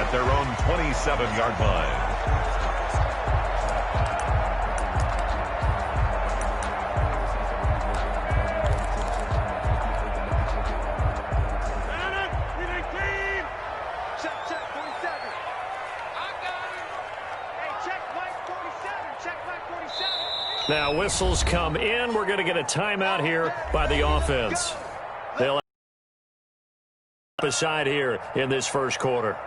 at their own 27-yard line. Now whistles come in. We're going to get a timeout here by the offense. They'll have a side here in this first quarter.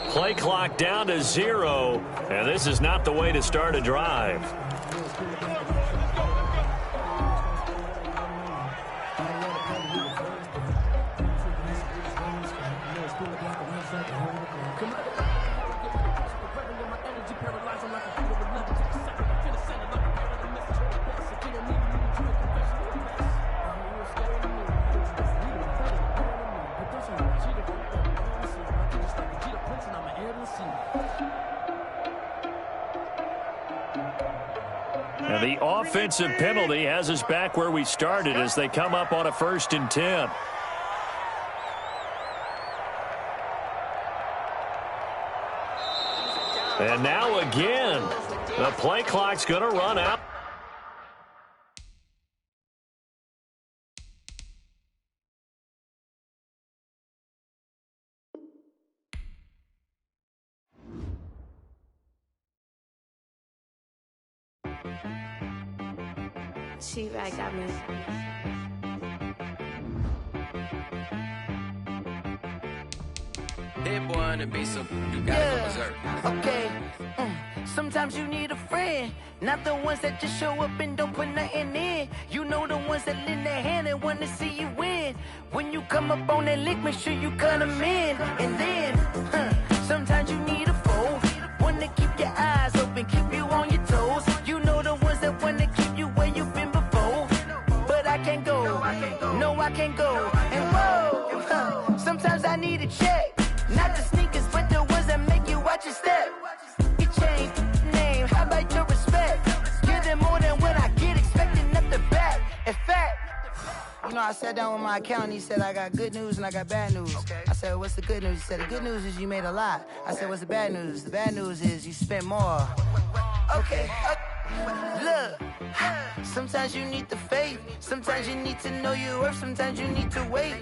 Play clock down to 0, and this is not the way to start a drive. And the offensive penalty has us back where we started as they come up on a 1st and 10. And now again, the play clock's going to run out. T-Rag got me. That boy on the beat, so you gotta go berserk. Okay. Sometimes you need a friend, not the ones that just show up and don't put nothing in. You know the ones that lend their hand and want to see you win. When you come up on that lick, make sure you cut them in. And then, sometimes you need a foe, one to keep your eyes open, keep you on your toes. You know the ones that want to keep you where you've been before. But I can't go, no I can't go. And whoa, sometimes I need a check. Not the sneakers, but the ones that make you watch your step. You change name, how about your respect? Give them more than what I get, expecting up the back. In fact, you know, I sat down with my accountant, he said I got good news and I got bad news. I said, what's the good news? He said, the good news is you made a lot. I said, what's the bad news? The bad news is you spent more. Okay. Look, sometimes you need the faith, sometimes you need to know your worth, sometimes you need to wait.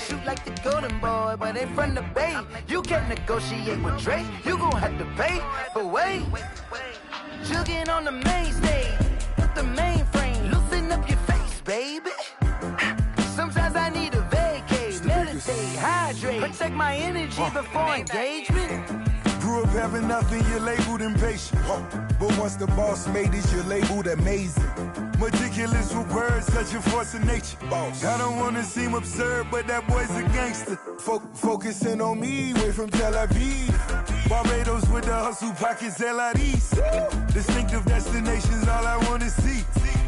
Shoot like the golden boy, but ain't from the bay. You can't negotiate with Drake, you gon' have to pay. But wait, jugging on the main stage, the mainframe, loosen up your face, baby. Sometimes I need a vacate, meditate, hydrate, protect my energy before engagement. Grew up having nothing, you're labeled impatient. But once the boss made it, you're labeled amazing. Meticulous with words, such a force of nature. I don't wanna seem absurd, but that boy's a gangster. Focusing on me, way from Tel Aviv. Barbados with the hustle pockets, LIDs. Distinctive destinations, all I wanna see.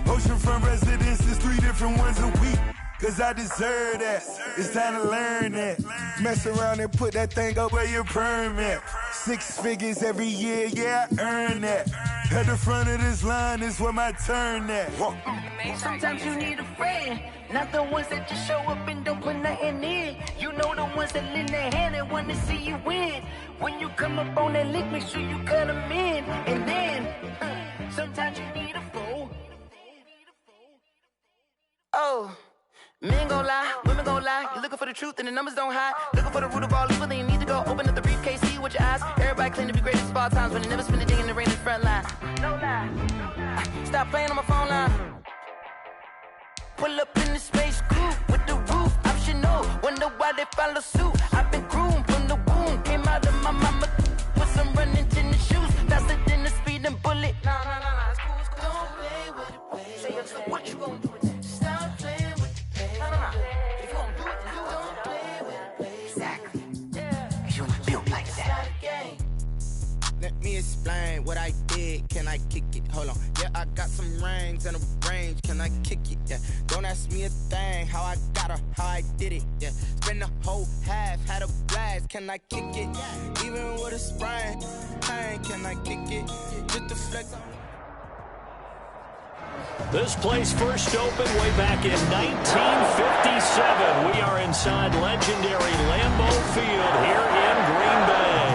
Oceanfront residences, 3 different ones a week. Cause I deserve that, it's time to learn that. Mess around and put that thing up where your permit. 6 figures every year, yeah, I earn that. At the front of this line is where my turn at. Sometimes you need a friend, not the ones that just show up and don't put nothing in. You know the ones that lend their hand and want to see you win. When you come up on that lick, make sure you cut them in. And then, sometimes you need a foe. Oh. Men gon' lie, women gon' lie. You're looking for the truth and the numbers don't hide. Looking for the root of all evil, then you need to go open up the briefcase, see with your eyes. Everybody claim to be greatest of all times, but they never spend a day in the rain in the front line. No lie. Stop playing on my phone line. Pull up in the space coupe with the roof optional. Wonder why they follow suit. I've been groomed from the womb. Came out of my mama with some running tennis shoes. Faster than the speeding bullet. Nah, it's cool. Don't play can I kick it? Hold on. Yeah, I got some rings and a range, can I kick it? Yeah, don't ask me a thing, how I got her, how I did it. Yeah, spend the whole half, had a blast, can I kick it? Even with a sprain, pain, can I kick it? Just to flex. This place first opened way back in 1957. We are inside legendary Lambeau Field here in Green Bay.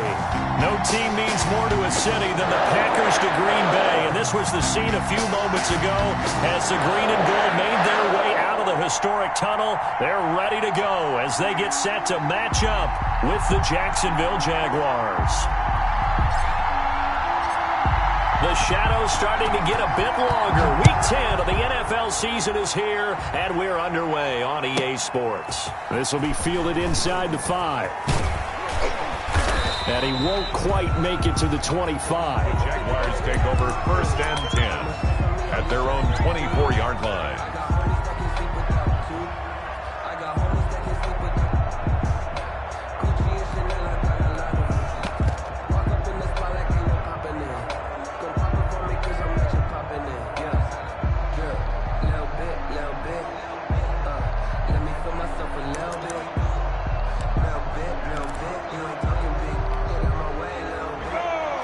No team means more to a city than the Packers to Green Bay, and this was the scene a few moments ago as the green and gold made their way out of the historic tunnel. They're ready to go as they get set to match up with the Jacksonville Jaguars. The shadow's starting to get a bit longer. Week 10 of the NFL season is here, and we're underway on EA Sports. This will be fielded inside the 5. And he won't quite make it to the 25. The Jaguars take over 1st and 10 at their own 24-yard line.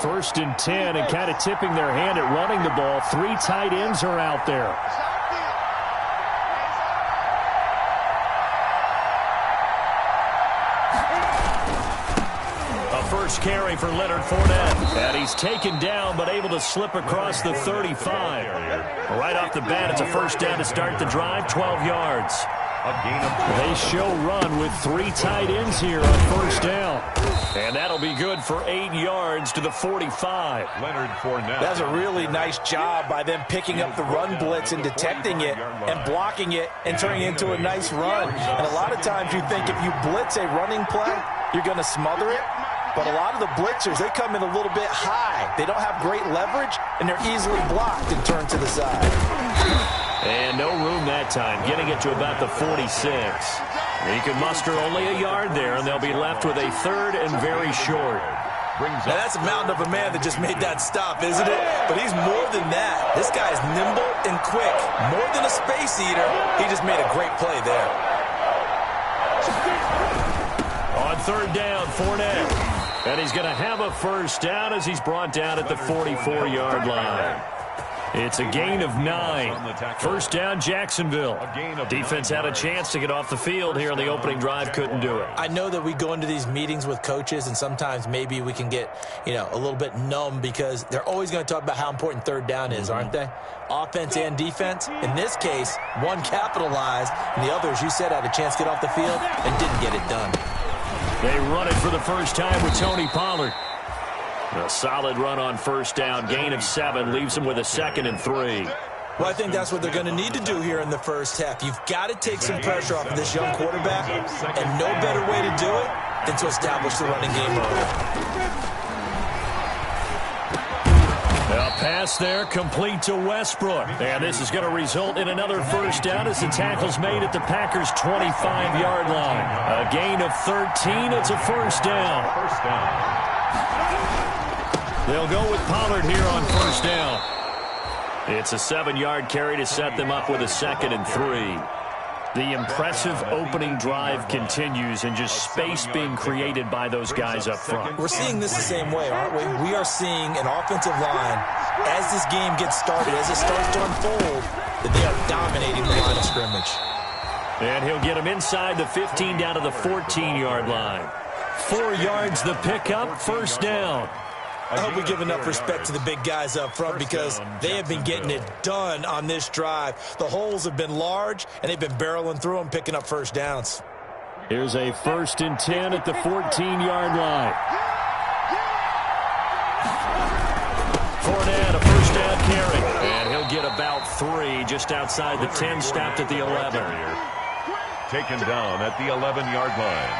First and 10, and kind of tipping their hand at running the ball. 3 tight ends are out there. A first carry for Leonard Fournette. And he's taken down, but able to slip across the 35. Right off the bat, it's a first down to start the drive, 12 yards. They show run with 3 tight ends here on first down. And that'll be good for 8 yards to the 45. Leonard Fournette. That's a really nice job by them picking up the run blitz and detecting it and blocking it and turning it into a nice run. And a lot of times you think if you blitz a running play, you're going to smother it. But a lot of the blitzers, they come in a little bit high. They don't have great leverage, and they're easily blocked and turned to the side. And no room that time, getting it to about the 46. He can muster only a yard there, and they'll be left with a 3rd and very short. Now that's a mountain of a man that just made that stop, isn't it? But he's more than that. This guy is nimble and quick. More than a space eater, he just made a great play there. On 3rd down, Fournette. And he's going to have a first down as he's brought down at the 44-yard line. It's a gain of 9. First down, Jacksonville. Defense had a chance to get off the field here on the opening drive, couldn't do it. I know that we go into these meetings with coaches, and sometimes maybe we can get, a little bit numb because they're always going to talk about how important 3rd down is, aren't they? Offense and defense. In this case, one capitalized, and the other, as you said, had a chance to get off the field and didn't get it done. They run it for the first time with Tony Pollard. A solid run on first down. Gain of 7 leaves them with a 2nd and 3. Well, I think that's what they're going to need to do here in the first half. You've got to take some pressure off of this young quarterback, and no better way to do it than to establish the running game early. A pass there complete to Westbrook. And this is going to result in another first down as the tackle's made at the Packers' 25-yard line. A gain of 13. It's a first down. They'll go with Pollard here on first down. It's a 7-yard carry to set them up with a 2nd and 3. The impressive opening drive continues and just space being created by those guys up front. We're seeing this the same way, aren't we? We are seeing an offensive line, as this game gets started, as it starts to unfold, that they are dominating the line of scrimmage. And he'll get him inside the 15 down to the 14-yard line. 4 yards the pickup, first down. I hope we give enough respect to the big guys up front because they have been getting it done on this drive. The holes have been large, and they've been barreling through them, picking up first downs. Here's a 1st and 10 at the 14-yard line. Fournette, a first down carry. And he'll get about 3 just outside the 10, stopped at the 11. Taken down at the 11-yard line.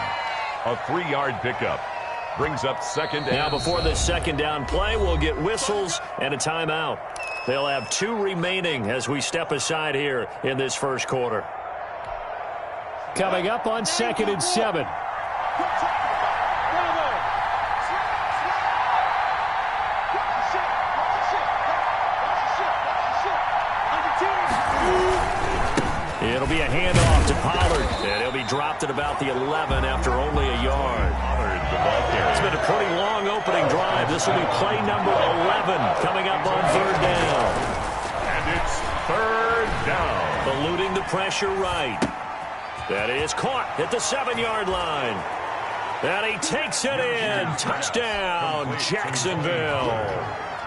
A 3-yard pickup. Brings up 2nd down. Now before the 2nd down play, we'll get whistles and a timeout. They'll have 2 remaining as we step aside here in this first quarter. Coming up on 2nd and 7. handoff to Pollard. And he'll be dropped at about the 11 after only a yard. It's been a pretty long opening drive. This will be play number 11 coming up on third down. And it's third down. Eluding the pressure right. That is caught at the 7-yard line. And he takes it in. Touchdown, Jacksonville.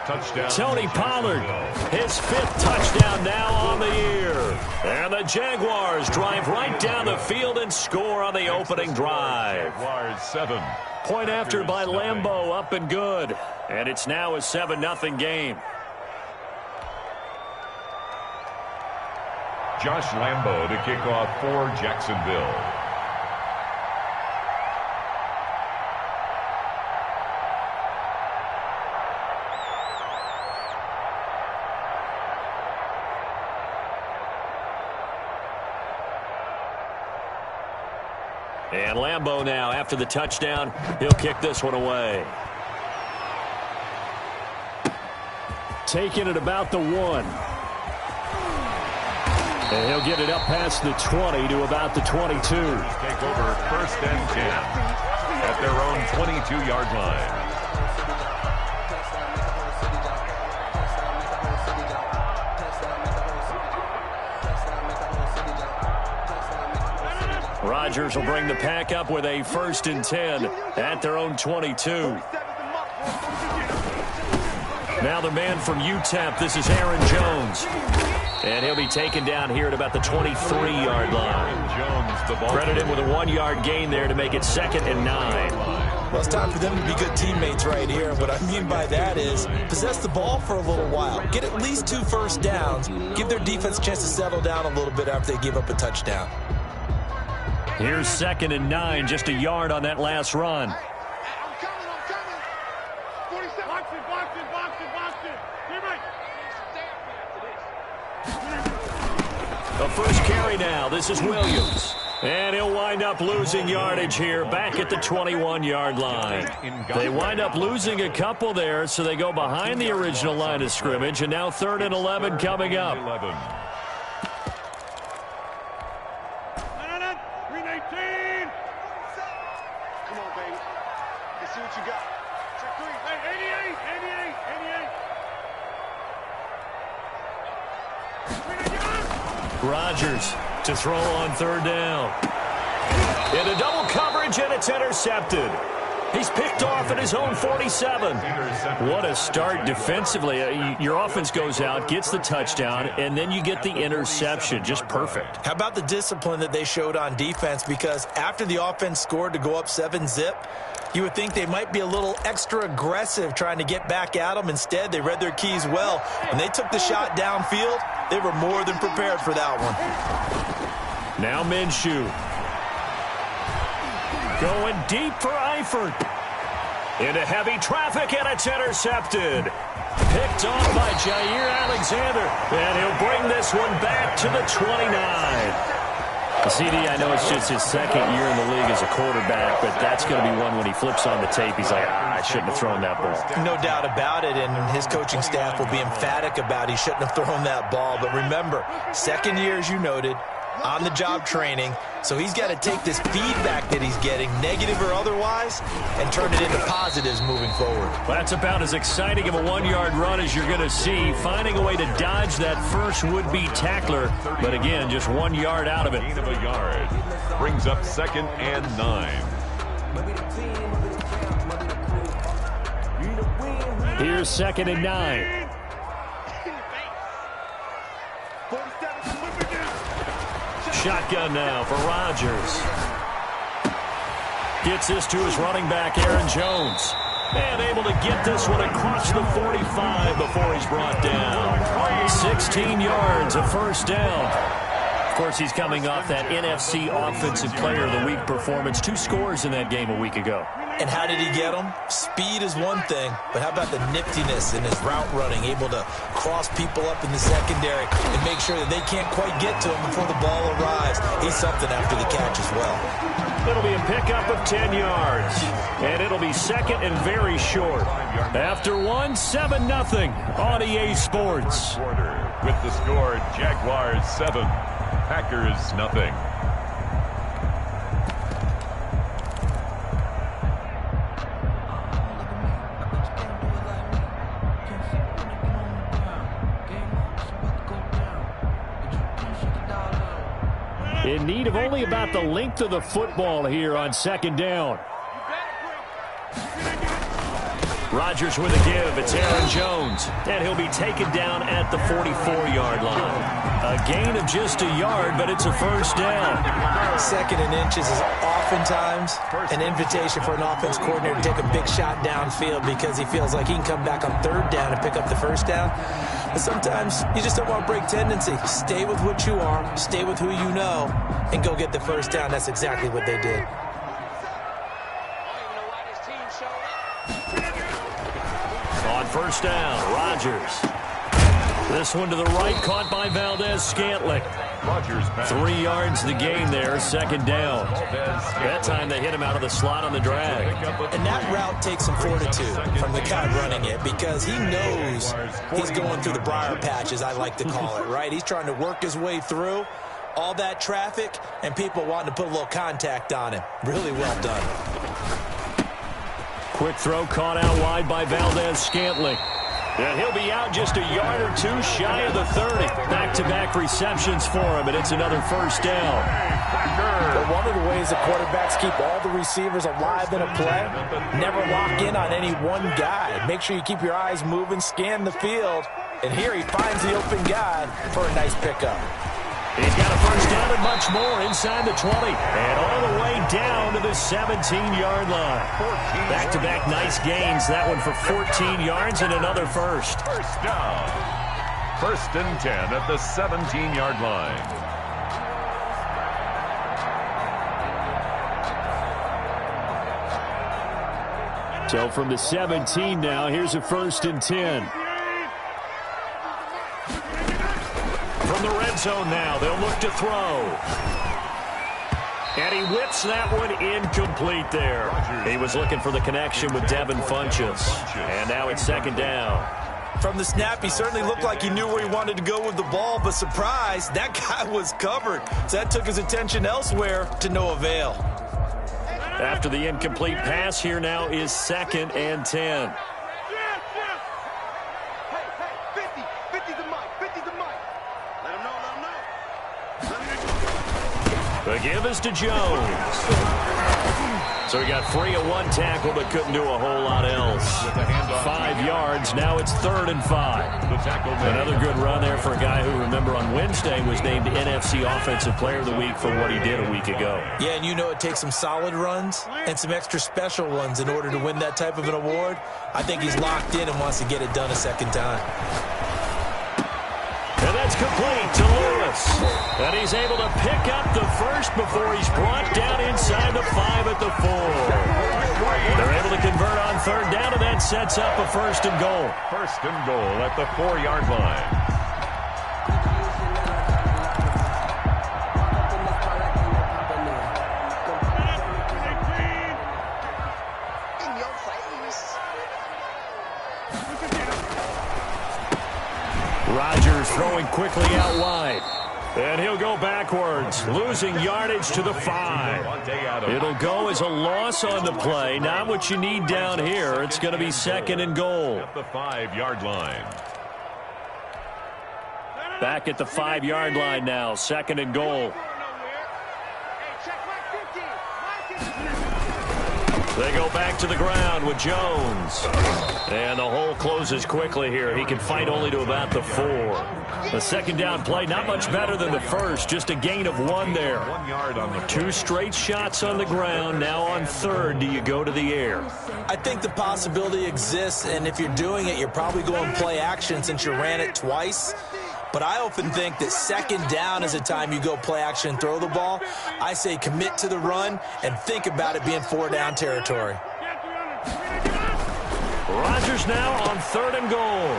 Touchdown. Tony Pollard, his 5th touchdown now on the year. And the Jaguars drive right down the field and score on the opening drive. Jaguars 7. Point after by Lambeau, up and good. And it's now a 7-0 game. Josh Lambeau to kick off for Jacksonville. And Lambeau now, after the touchdown, he'll kick this one away. Taking it about the 1. And he'll get it up past the 20 to about the 22. Take over 1st and 10 at their own 22-yard line. Rodgers will bring the pack up with a 1st and 10 at their own 22. Now the man from UTEP, this is Aaron Jones. And he'll be taken down here at about the 23-yard line. Credited with a 1-yard gain there to make it 2nd and 9. Well, it's time for them to be good teammates right here. And what I mean by that is possess the ball for a little while. Get at least 2 first downs. Give their defense a chance to settle down a little bit after they give up a touchdown. Here's 2nd and 9, just a yard on that last run. I'm coming. 47. Box it. The first carry now. This is Williams. And he'll wind up losing yardage here back at the 21-yard line. They wind up losing a couple there, so they go behind the original line of scrimmage, and now 3rd and 11 coming up. 319. Come on, baby. Let's see what you got. Check 3. Hey, 88. Rodgers to throw on 3rd down. Into double coverage, and it's intercepted. He's picked off at his own 47. What a start defensively. Your offense goes out, gets the touchdown, and then you get the interception. Just perfect. How about the discipline that they showed on defense? Because after the offense scored to go up 7-zip, you would think they might be a little extra aggressive trying to get back at them. Instead, they read their keys well. When they took the shot downfield, they were more than prepared for that one. Now Minshew. Going deep for Eifert. Into heavy traffic, and it's intercepted. Picked off by Jair Alexander. And he'll bring this one back to the 29. CD, I know it's just his 2nd year in the league as a quarterback, but that's going to be one when he flips on the tape. He's like, I shouldn't have thrown that ball. No doubt about it, and his coaching staff will be emphatic about he shouldn't have thrown that ball. But remember, 2nd year, as you noted, on-the-job training, so he's got to take this feedback that he's getting, negative or otherwise, and turn it into positives moving forward. That's about as exciting of a 1-yard run as you're going to see, finding a way to dodge that first would-be tackler, but again, just 1 yard out of it. Gain of a yard. Brings up 2nd and 9. Here's 2nd and 9. Shotgun now for Rodgers. Gets this to his running back, Aaron Jones. And able to get this one across the 45 before he's brought down. 16 yards, a 1st down. Of course, he's coming off that NFC Offensive Player of the Week performance. 2 scores in that game a week ago. And how did he get them? Speed is one thing, but how about the niftiness in his route running, able to cross people up in the secondary and make sure that they can't quite get to him before the ball arrives. He's something after the catch as well. It'll be a pickup of 10 yards, and it'll be 2nd and very short. After 7-0 on EA Sports. With the score, Jaguars 7, Packers 0. In need of only about the length of the football here on second down. Rodgers with a give. It's Aaron Jones. And he'll be taken down at the 44-yard line. A gain of just a yard, but it's a first down. Second and inches is oftentimes an invitation for an offense coordinator to take a big shot downfield because he feels like he can come back on third down and pick up the first down. But sometimes you just don't want to break tendency. Stay with what you are, stay with who you know, and go get the first down. That's exactly what they did. On first down, Rodgers. This one to the right, caught by Valdes-Scantling. 3 yards the gain there, second down. That time they hit him out of the slot on the drag. And that route takes some fortitude from the guy running it because he knows he's going through the briar patch, as I like to call it, right? He's trying to work his way through all that traffic and people wanting to put a little contact on him. Really well done. Quick throw caught out wide by Valdes-Scantling. And he'll be out just a yard or two shy of the 30. Back-to-back receptions for him, and it's another first down. But one of the ways the quarterbacks keep all the receivers alive in a play, never lock in on any one guy. Make sure you keep your eyes moving, scan the field. And here he finds the open guy for a nice pickup. He's got a first down and much more inside the 20. And all the way down to the 17-yard line. Back-to-back nice gains. That one for 14 yards and another first. First down. 1st and 10 at the 17-yard line. So from the 17 now, here's a 1st and 10. From the red zone now, they'll look to throw. And he whips that one incomplete there. He was looking for the connection with Devin Funchess. And now it's second down. From the snap, he certainly looked like he knew where he wanted to go with the ball, but surprise, that guy was covered. So that took his attention elsewhere to no avail. After the incomplete pass, here now is 2nd and 10. The give is to Jones. So he got free of one tackle but couldn't do a whole lot else. 5 yards. Now it's 3rd and 5. Another good run there for a guy who, remember, on Wednesday was named NFC Offensive Player of the Week for what he did a week ago. Yeah, and you know it takes some solid runs and some extra special ones in order to win that type of an award. I think he's locked in and wants to get it done a second time. And that's complete to Lewis. And he's able to pick up the first before he's brought down inside the 5 at the 4. They're able to convert on 3rd down, and that sets up a 1st and goal. 1st and goal at the 4-yard line. Rodgers throwing quickly out wide. And he'll go backwards, losing yardage to the 5. It'll go as a loss on the play. Not what you need down here. It's going to be 2nd and goal. At the 5-yard line. Back at the 5-yard line now. 2nd and goal. They go back to the ground with Jones. And the hole closes quickly here. He can fight only to about the 4. The 2nd down play, not much better than the first. Just a gain of 1 there. 1 yard on the 2 straight shots on the ground. Now on 3rd, do you go to the air? I think the possibility exists, and if you're doing it, you're probably going play action since you ran it twice. But I often think that 2nd down is a time you go play action and throw the ball. I say commit to the run and think about it being 4-down territory. Rodgers now on 3rd and goal.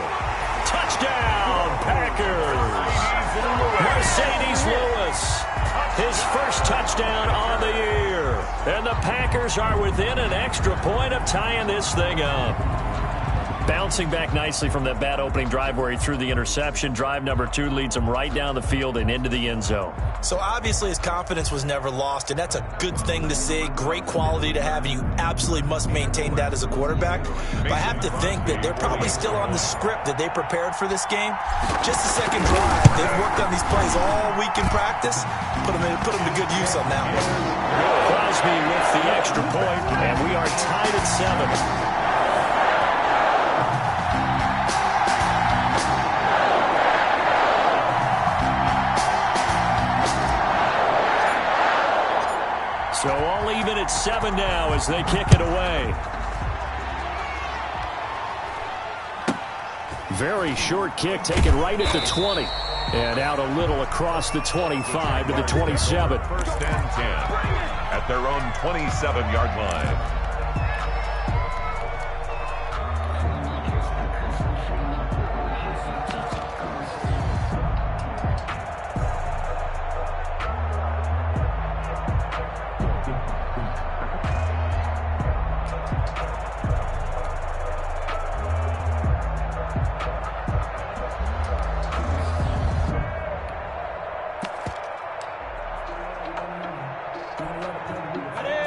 Touchdown, Packers. Mercedes Lewis, his first touchdown on the year. And the Packers are within an extra point of tying this thing up. Bouncing back nicely from that bad opening drive where he threw the interception. Drive number 2 leads him right down the field and into the end zone. So obviously his confidence was never lost, and that's a good thing to see. Great quality to have, and you absolutely must maintain that as a quarterback. But I have to think that they're probably still on the script that they prepared for this game. Just the second drive, they've worked on these plays all week in practice. Put them to good use on that one. Crosby with the extra point, and we are tied at 7. So all even at 7 now as they kick it away. Very short kick taken right at the 20. And out a little across the 25 to the 27. First and 10 at their own 27-yard line.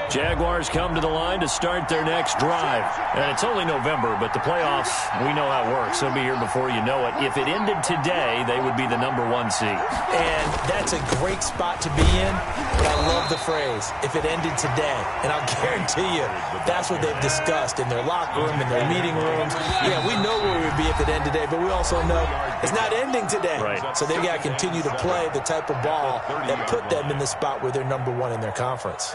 Jaguars come to the line to start their next drive. And it's only November, but the playoffs, we know how it works. They'll be here before you know it. If it ended today, they would be the number 1 seed. And that's a great spot to be in, but I love the phrase, if it ended today. And I'll guarantee you, that's what they've discussed in their locker room, in their meeting rooms. Yeah, we know where we would be if it ended today, but we also know it's not ending today. Right. So they've got to continue to play the type of ball that put them in the spot where they're number 1 in their conference.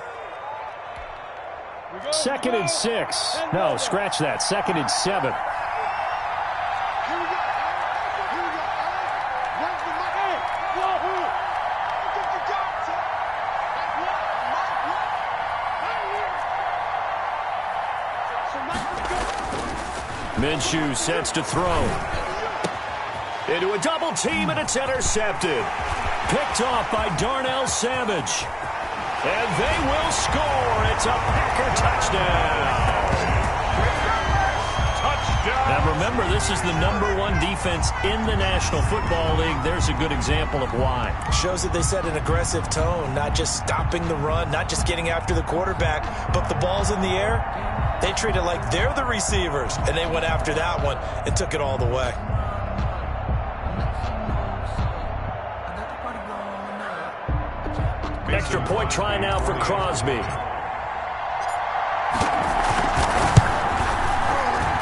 2nd and 6. No, scratch that. 2nd and 7. Minshew sets to throw. Into a double team, and it's intercepted. Picked off by Darnell Savage. And they will score. It's a Packer touchdown. Touchdown. Now remember, this is the number 1 defense in the National Football League. There's a good example of why. Shows that they set an aggressive tone, not just stopping the run, not just getting after the quarterback, but the ball's in the air. They treat it like they're the receivers, and they went after that one and took it all the way. Extra point try now for Crosby.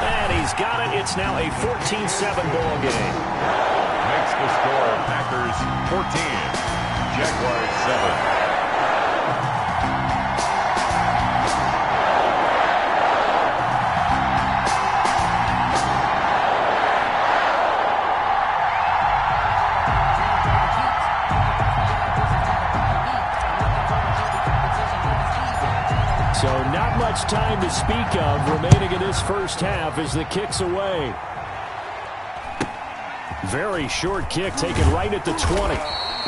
And he's got it. It's now a 14-7 ball game. Makes the score Packers 14, Jaguars 7. So not much time to speak of remaining in this first half as the kick's away. Very short kick taken right at the 20.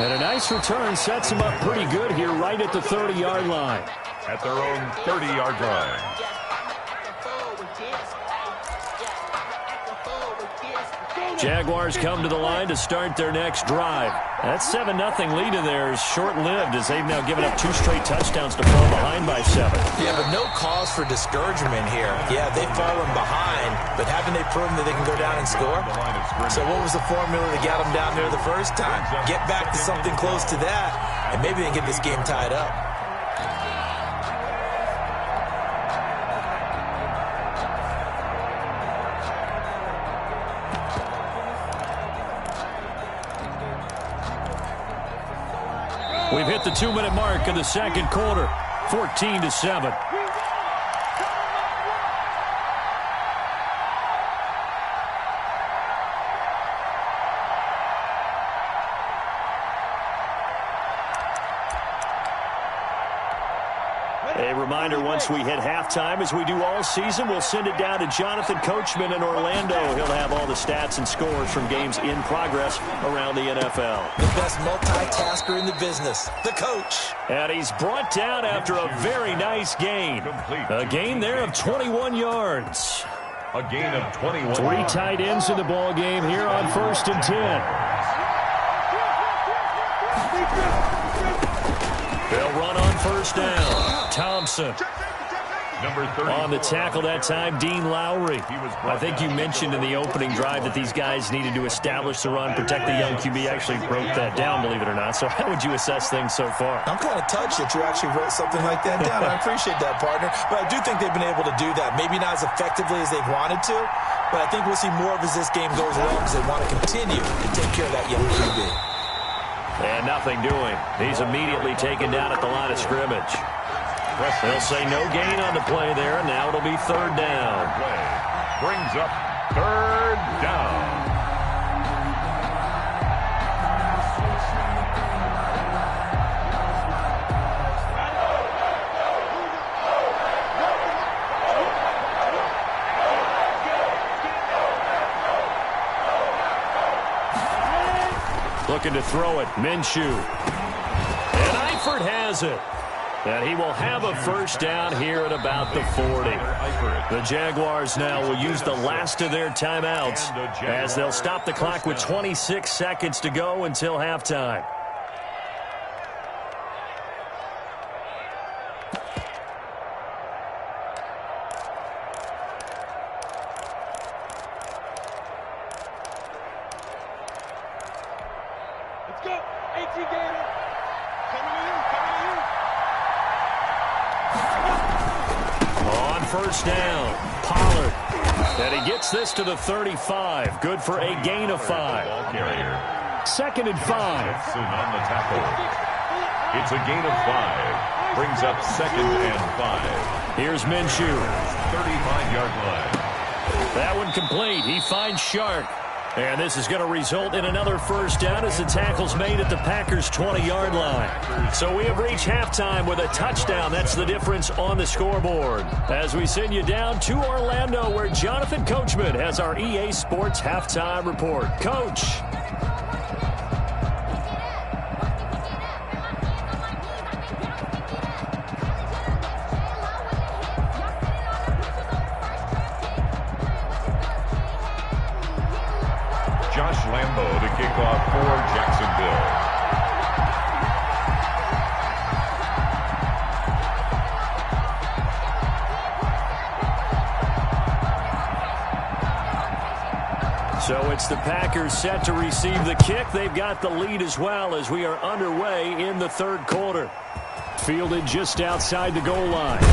And a nice return sets him up pretty good here right at the 30-yard line. At their own 30-yard line. Jaguars come to the line to start their next drive. That 7-0 lead of theirs short-lived as they've now given up 2 straight touchdowns to fall behind by 7. Yeah, but no cause for discouragement here. Yeah, they've fallen behind, but haven't they proven that they can go down and score? So what was the formula that got them down there the first time? Get back to something close to that, and maybe they can get this game tied up. We've hit the 2-minute mark of the second quarter, 14-7. A reminder, once we hit halftime, as we do all season, we'll send it down to Jonathan Coachman in Orlando. He'll have all the stats and scores from games in progress around the NFL. The best multitasker in the business, the coach. And he's brought down after a very nice gain. A gain there of 21 yards. A gain of 21. 3 tight ends in the ball game here on 1st and 10. They'll run on 1st down. Thompson. Number 30 on the tackle that time, Dean Lowry. I think you mentioned in the opening drive that these guys needed to establish the run, protect the young QB. Actually wrote that down, believe it or not. So how would you assess things so far? I'm kind of touched that you actually wrote something like that down. I appreciate that, partner. But I do think they've been able to do that. Maybe not as effectively as they've wanted to, but I think we'll see more of as this game goes along because they want to continue to take care of that young QB. And nothing doing. He's immediately taken down at the line of scrimmage. They'll say no gain on the play there, and now it'll be 3rd down. Brings up 3rd down. Looking to throw it, Minshew. And Eifert has it. And he will have a 1st down here at about the 40. The Jaguars now will use the last of their timeouts as they'll stop the clock with 26 seconds to go until halftime. Let's go. 18 Gator. Coming to you. On 1st down, Pollard. And he gets this to the 35. Good for a gain of 5. 2nd and 5. On the tackle. It's a gain of 5. Brings up 2nd and 5. Here's Minshew. 35-yard line. That one complete. He finds Shark. And this is going to result in another 1st down as the tackle's made at the Packers' 20-yard line. So we have reached halftime with a touchdown. That's the difference on the scoreboard. As we send you down to Orlando, where Jonathan Coachman has our EA Sports halftime report. Coach. Josh Lambo to kick off for Jacksonville. So it's the Packers set to receive the kick. They've got the lead as well as we are underway in the 3rd quarter. Fielded just outside the goal line.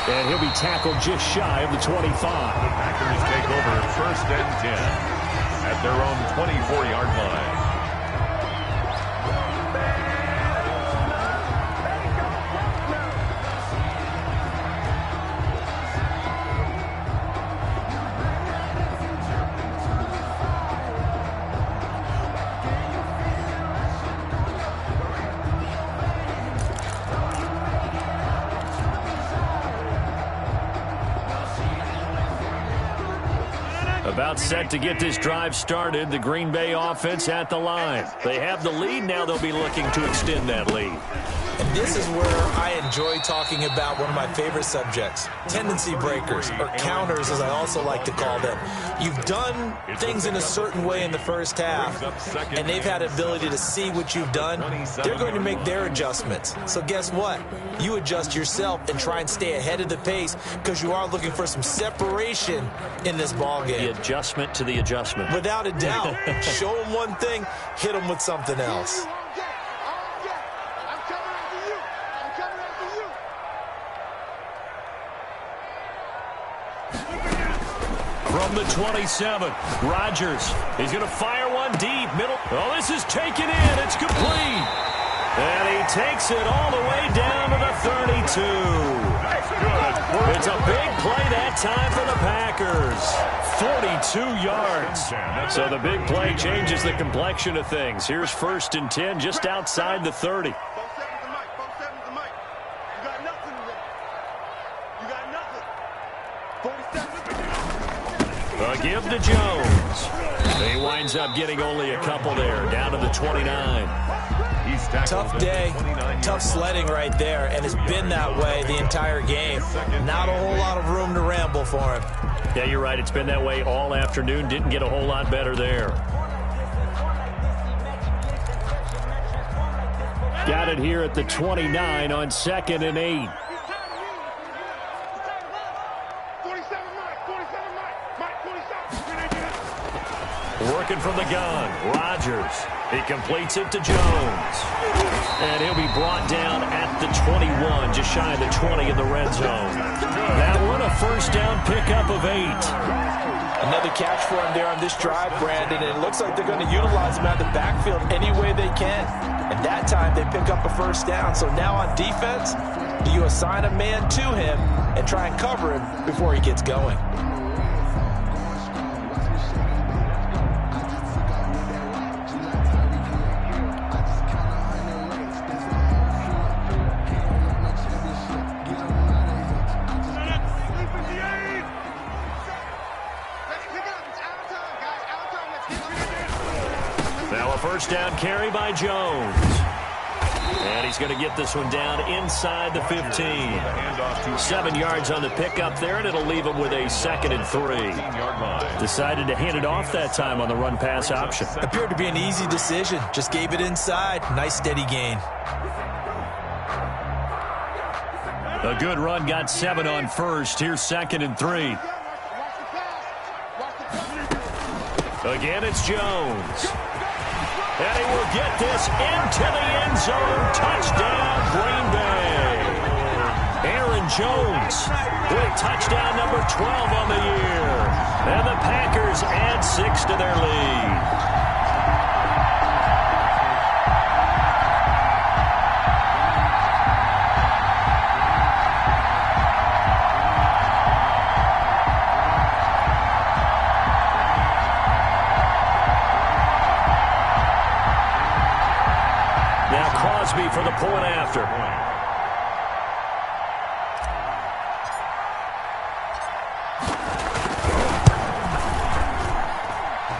And he'll be tackled just shy of the 25. The Packers take over 1st and 10. At their own 24-yard line. About set to get this drive started. The Green Bay offense at the line. They have the lead. Now they'll be looking to extend that lead. And this is where I enjoy talking about one of my favorite subjects, tendency breakers, or counters as I also like to call them. You've done things in a certain way in the first half, and they've had ability to see what you've done. They're going to make their adjustments. So guess what? You adjust yourself and try and stay ahead of the pace because you are looking for some separation in this ball game. The adjustment to the adjustment. Without a doubt. Show them one thing, hit them with something else. From the 27, Rodgers. He's going to fire one deep. Middle. Oh, this is taken in. It's complete. And he takes it all the way down to the 32. It's a big play that time for the Packers. 42 yards. So the big play changes the complexion of things. Here's 1st and 10 just outside the 30. A give to Jones. He winds up getting only a couple there, down to the 29. He's tackled. Tough day, tough sledding right there, and it's been that way the entire game. Not a whole lot of room to ramble for him. Yeah, you're right. It's been that way all afternoon. Didn't get a whole lot better there. Got it here at the 29 on 2nd and 8. Working from the gun, Rodgers. He completes it to Jones. And he'll be brought down at the 21, just shy of the 20 in the red zone. That one a first down pickup of 8. Another catch for him there on this drive, Brandon, and it looks like they're going to utilize him out of the backfield any way they can. And that time they pick up a first down. So now on defense, do you assign a man to him and try and cover him before he gets going? First down carry by Jones. And he's going to get this one down inside the 15. 7 yards on the pickup there, and it'll leave him with a 2nd and 3. Decided to hand it off that time on the run-pass option. Appeared to be an easy decision. Just gave it inside. Nice steady gain. A good run, got 7 on first. Here's 2nd and 3. Again, it's Jones. And he will get this into the end zone. Touchdown, Green Bay. Aaron Jones with touchdown number 12 on the year. And the Packers add 6 to their lead. For the point after.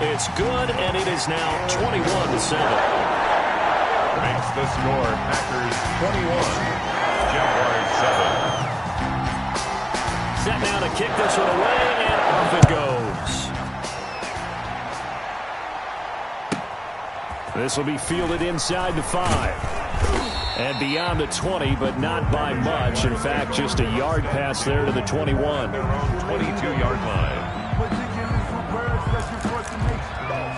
It's good, and it is now 21-7. Makes the score Packers 21, Jaguars 7. Set now to kick this one away, and off it goes. This will be fielded inside the 5. And beyond the 20, but not by much. In fact, just a yard pass there to the 21. 22-yard line.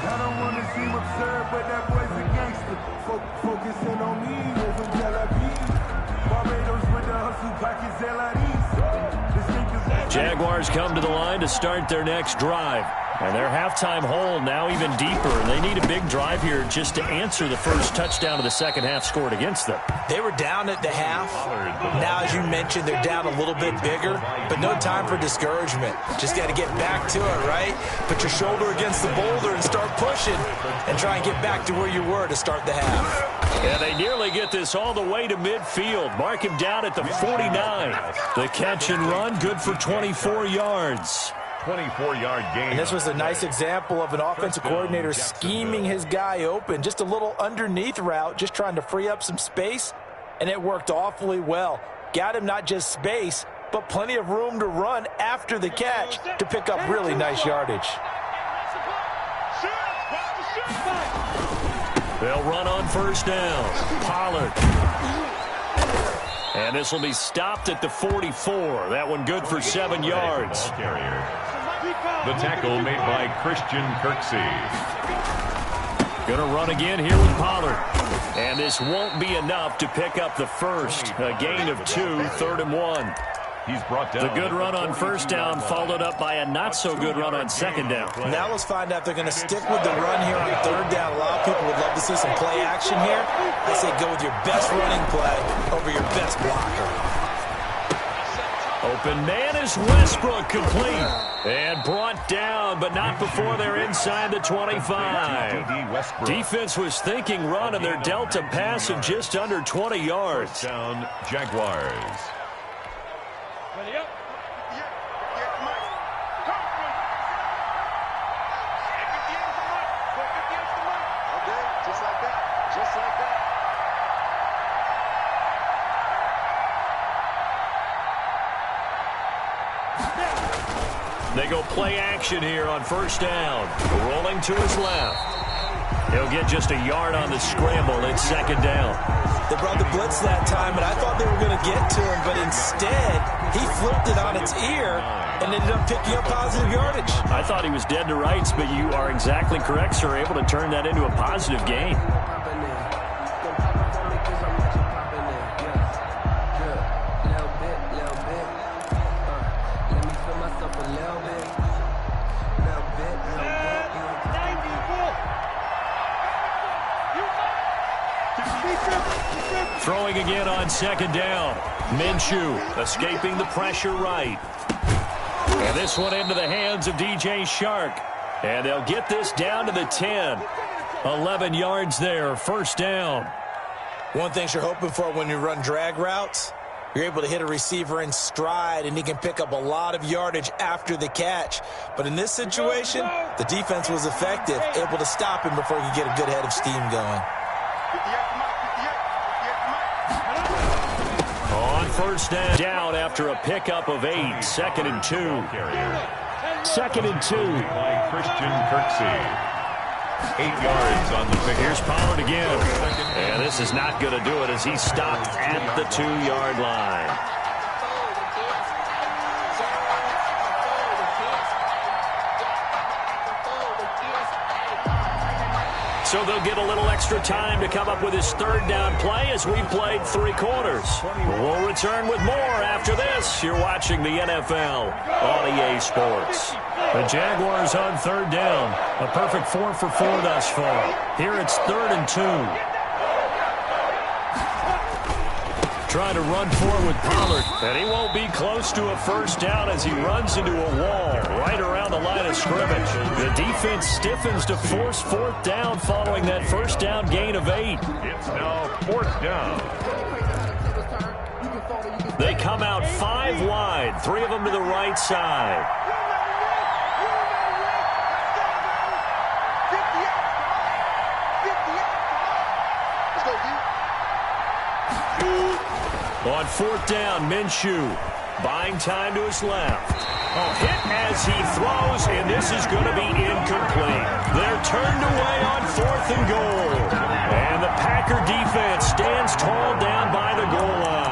I don't want to seem absurd, but that boy's a gangster. Focusing on me over Tel Aviv. Barbados with the hustle package Jaguars come to the line to start their next drive. And their halftime hole now even deeper. And they need a big drive here just to answer the first touchdown of the second half scored against them. They were down at the half. Now, as you mentioned, they're down a little bit bigger, but no time for discouragement. Just got to get back to it, right? Put your shoulder against the boulder and start pushing and try and get back to where you were to start the half. And they nearly get this all the way to midfield. Mark him down at the 49. The catch and run, good for 24 yards. 24-yard gain. And this was a nice example of an offensive coordinator scheming his guy open. Just a little underneath route, just trying to free up some space, and it worked awfully well. Got him not just space, but plenty of room to run after the catch to pick up really nice yardage. They'll run on first down. Pollard. And this will be stopped at the 44. That one good for 7 yards. The tackle made by Christian Kirksey. Going to run again here with Pollard. And this won't be enough to pick up the first. A gain of 2, 3rd and 1. He's brought down. The good run on first down followed up by a not-so-good run on second down. Now let's find out if they're going to stick with the run here on 3rd down. A lot of people would love to see some play action here. I say go with your best running play over your best blocker. Open man is Westbrook, complete. And brought down, but not before they're inside the 25. Defense was thinking run, and they're dealt a pass of just under 20 yards. First down, Jaguars. Ready up. Okay, just like that. Just like that. They go play action here on first down. Rolling to his left. He'll get just a yard on the scramble. It's second down. They brought the blitz that time, and I thought they were going to get to him, but instead he flipped it on its ear and ended up picking up positive yardage. I thought he was dead to rights, but you are exactly correct, sir. Able to turn that into a positive gain. Throwing again on second down. Minshew escaping the pressure right. And this one into the hands of DJ Shark. And they'll get this down to the 10. 11 yards there, first down. One thing you're hoping for when you run drag routes, you're able to hit a receiver in stride, and he can pick up a lot of yardage after the catch. But in this situation, the defense was effective, able to stop him before he could get a good head of steam going. On first down after a pickup of 8, second and 2. Second and 2. By Christian Kirksey. 8 yards on the pick. Here's Pollard again. And this is not going to do it as he's stopped at the 2-yard line. So they'll get a little extra time to come up with his third down play as we played 3 quarters. We'll return with more after this. You're watching the NFL on EA Sports. The Jaguars on third down. A perfect 4 for 4 thus far. Here it's 3rd and 2. Trying to run forward with Pollard. And he won't be close to a first down as he runs into a wall right around the line of scrimmage. The defense stiffens to force 4th down following that first down gain of 8. It's now 4th down. They come out 5 wide, 3 of them to the right side. On 4th down, Minshew buying time to his left. Hit as he throws, and this is going to be incomplete. They're turned away on 4th and goal. And the Packer defense stands tall down by the goal line.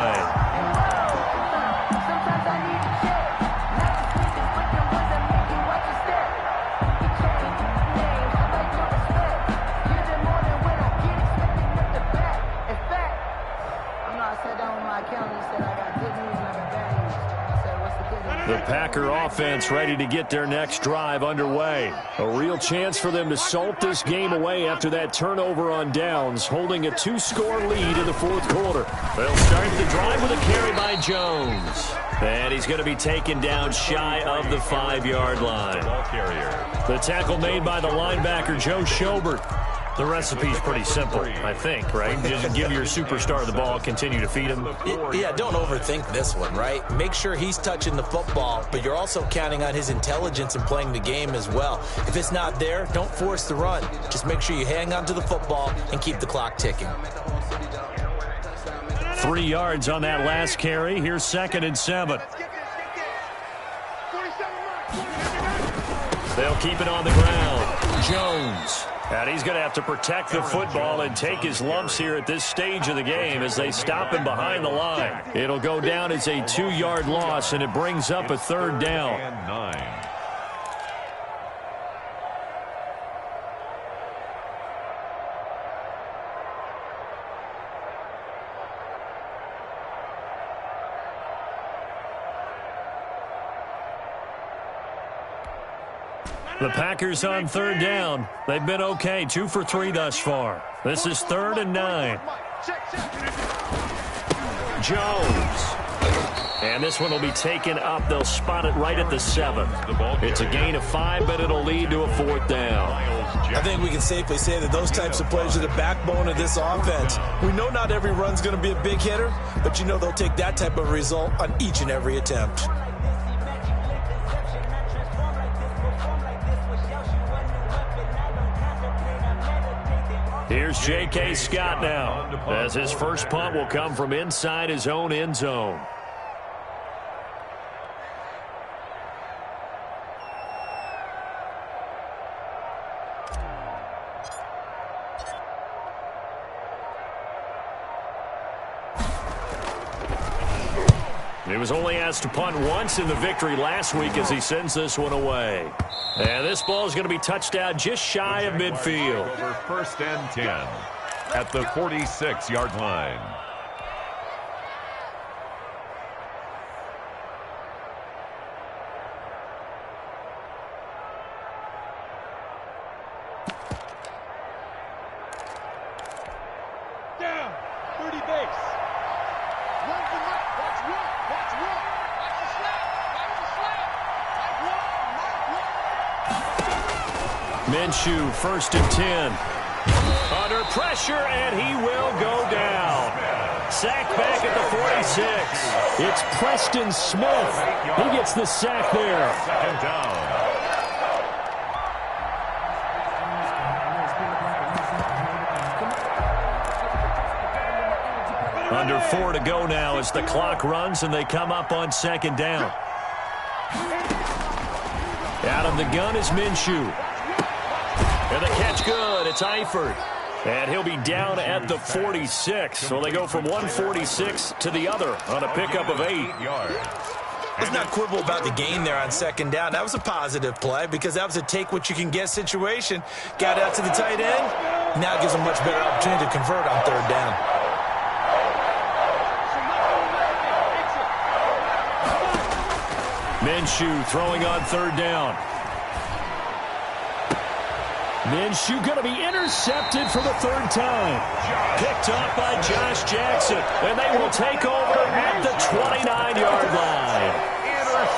The Packer offense ready to get their next drive underway. A real chance for them to salt this game away after that turnover on downs, holding a 2-score lead in the 4th quarter. They'll start the drive with a carry by Jones. And he's going to be taken down shy of the 5-yard line. The tackle made by the linebacker, Joe Schobert. The recipe's pretty simple, I think, right? Just give your superstar the ball, continue to feed him. Yeah, don't overthink this one, right? Make sure he's touching the football, but you're also counting on his intelligence in playing the game as well. If it's not there, don't force the run. Just make sure you hang on to the football and keep the clock ticking. 3 yards on that last carry. Here's 2nd and 7. They'll keep it on the ground. Jones. And he's going to have to protect the football and take his lumps here at this stage of the game as they stop him behind the line. It'll go down as a 2-yard loss, and it brings up a 3rd down. And 9. The Packers on 3rd down. They've been okay, 2 for 3 thus far. This is 3rd and 9. Jones. And this one will be taken up. They'll spot it right at the 7. It's a gain of 5, but it'll lead to a 4th down. I think we can safely say that those types of plays are the backbone of this offense. We know not every run's going to be a big hitter, but you know they'll take that type of result on each and every attempt. Here's J.K. Scott now, as his first punt will come from inside his own end zone. He was only asked to punt once in the victory last week as he sends this one away. And this ball is going to be touched down just shy of midfield. Over 1st and 10 at the 46-yard line. Down. 30 base. Run the mark. Watch one. Watch one. Watch the slap. Watch the slap. Mark one. Minshew, 1st and 10. Under pressure, and he will go down. Sack back at the 46. It's Preston Smith. He gets the sack there. 2nd down. Under 4 to go now as the clock runs and they come up on 2nd down. Out of the gun is Minshew. And the catch good. It's Eifert. And he'll be down at the 46. So they go from 146 to the other on a pickup of 8 yards. Let's not quibble about the gain there on 2nd down. That was a positive play because that was a take-what-you-can-get situation. Got out to the tight end. Now it gives them much better opportunity to convert on 3rd down. Minshew throwing on 3rd down. Minshew going to be intercepted for the 3rd time. Picked up by Josh Jackson. And they will take over at the 29-yard line.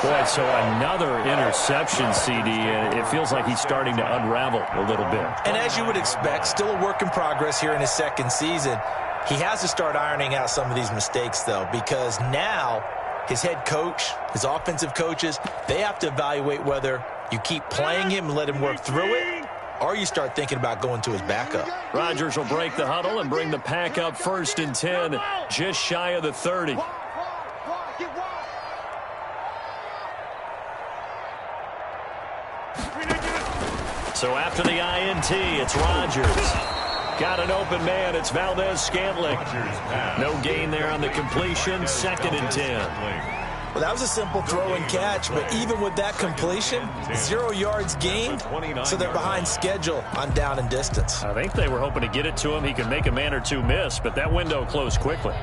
Boy, so another interception, CD. And it feels like he's starting to unravel a little bit. And as you would expect, still a work in progress here in his 2nd season. He has to start ironing out some of these mistakes, though, because now his head coach, his offensive coaches, they have to evaluate whether you keep playing him and let him work through it, or you start thinking about going to his backup. Rodgers will break the huddle and bring the pack up 1st and 10, just shy of the 30. So after the INT, it's Rodgers. Got an open man. It's Valdez-Scantling. No gain there on the completion. 2nd and 10. Well, that was a simple throw and catch, but even with that completion, 0 yards gained, so they're behind schedule on down and distance. I think they were hoping to get it to him. He could make a man or two miss, but that window closed quickly.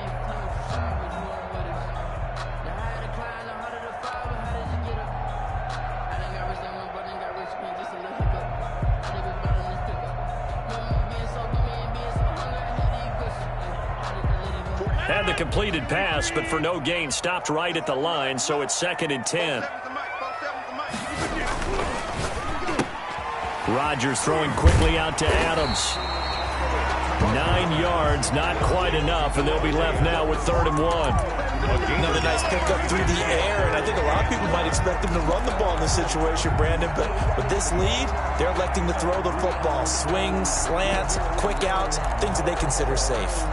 Had the completed pass, but for no gain, stopped right at the line, so it's 2nd and 10. Rodgers throwing quickly out to Adams. 9 yards, not quite enough, and they'll be left now with 3rd and 1. Another nice pickup through the air, and I think a lot of people might expect them to run the ball in this situation, Brandon, but with this lead, they're electing to throw the football. Swings, slants, quick outs, things that they consider safe.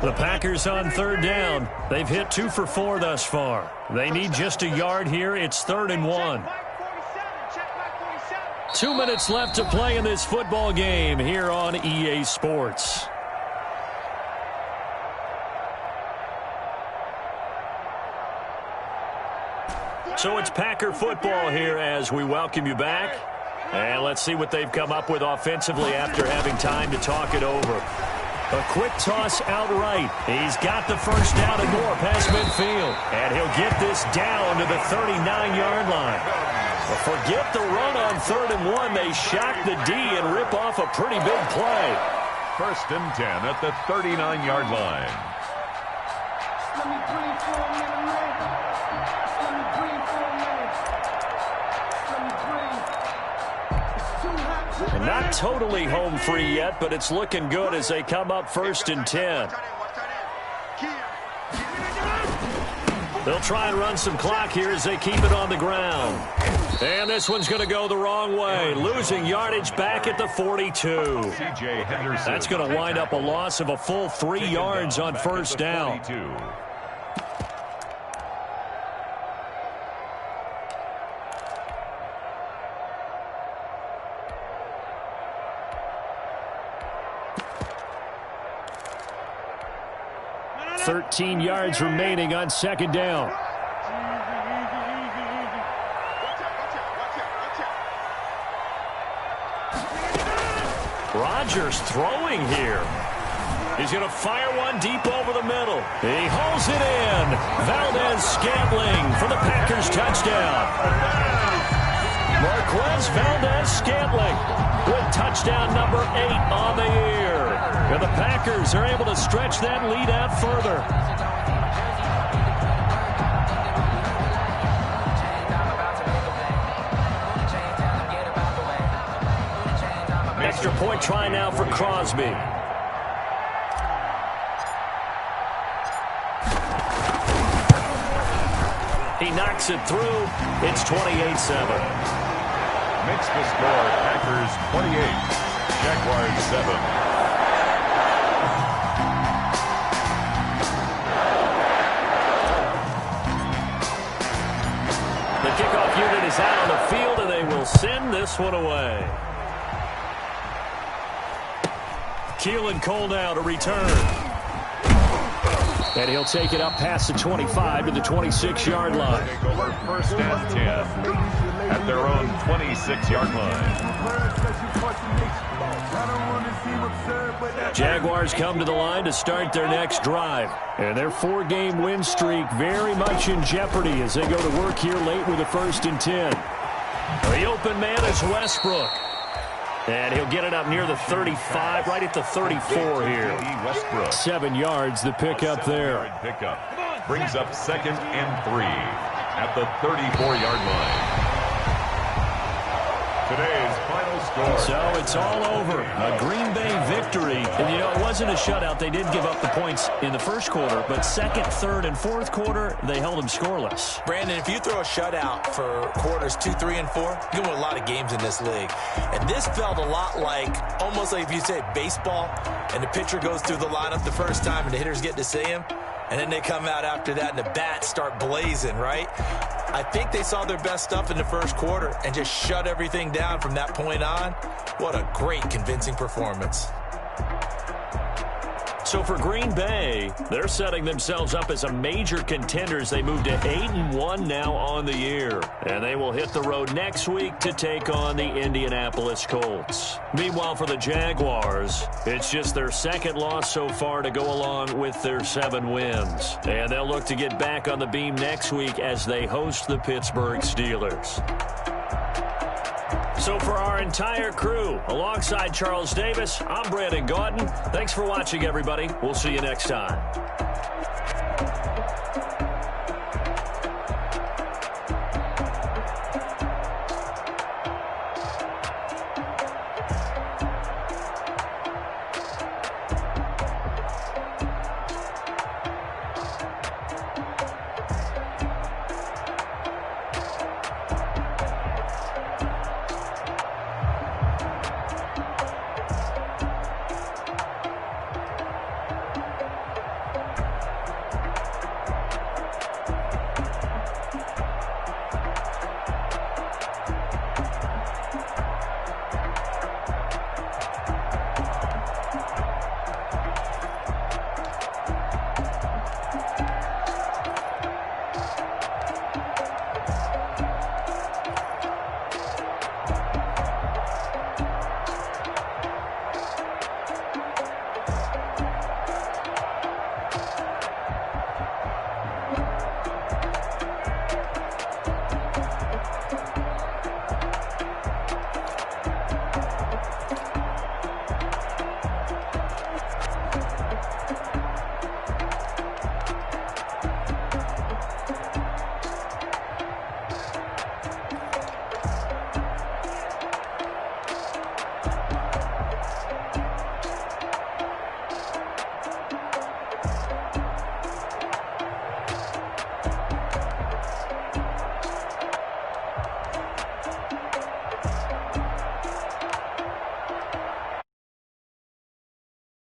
The Packers on 3rd down. They've hit 2 for 4 thus far. They need just a yard here. It's 3rd and 1. 2 minutes left to play in this football game here on EA Sports. So it's Packer football here as we welcome you back. And let's see what they've come up with offensively after having time to talk it over. A quick toss outright. He's got the 1st down and more past midfield. And he'll get this down to the 39-yard line. Well, forget the run on 3rd and 1. They shock the D and rip off a pretty big play. 1st and 10 at the 39-yard line. And not totally home free yet, but it's looking good as they come up 1st and 10. They'll try and run some clock here as they keep it on the ground. And this one's going to go the wrong way, losing yardage back at the 42. That's going to wind up a loss of a full 3 yards on 1st down. 13 yards remaining on second down. Rodgers throwing here. He's going to fire one deep over the middle. He hauls it in. Valdez-Scantling for the Packers touchdown. Marquez Valdez-Scantling with touchdown number 8 on the year. And the Packers are able to stretch that lead out further. Extra point try now for Crosby. He knocks it through. It's 28-7. Makes the score Packers 28, Jaguars 7. The kickoff unit is out on the field, and they will send this one away. Keelan Cole now to return. And he'll take it up past the 25 to the 26-yard line. Take over first and 10 at their own 26-yard line. Jaguars come to the line to start their next drive. And their 4-game win streak very much in jeopardy as they go to work here late with a 1st and 10. The open man is Westbrook. And he'll get it up near the 35, right at the 34 here. Westbrook. 7 yards, the pickup there. Pickup brings up 2nd and 3 at the 34-yard line. Today's final score. So it's all over. A Green Bay victory. And, you know, it wasn't a shutout. They did give up the points in the first quarter, but second, third, and fourth quarter, they held them scoreless. Brandon, if you throw a shutout for quarters 2, 3, and 4, you can win a lot of games in this league. And this felt a lot like, almost like if you say baseball, and the pitcher goes through the lineup the first time and the hitters get to see him, and then they come out after that and the bats start blazing, right? I think they saw their best stuff in the first quarter and just shut everything down from that point on. What a great, convincing performance. So for Green Bay, they're setting themselves up as a major contender as they move to 8-1 now on the year. And they will hit the road next week to take on the Indianapolis Colts. Meanwhile, for the Jaguars, it's just their second loss so far to go along with their 7 wins. And they'll look to get back on the beam next week as they host the Pittsburgh Steelers. So for our entire crew, alongside Charles Davis, I'm Brandon Gaudin. Thanks for watching, everybody. We'll see you next time.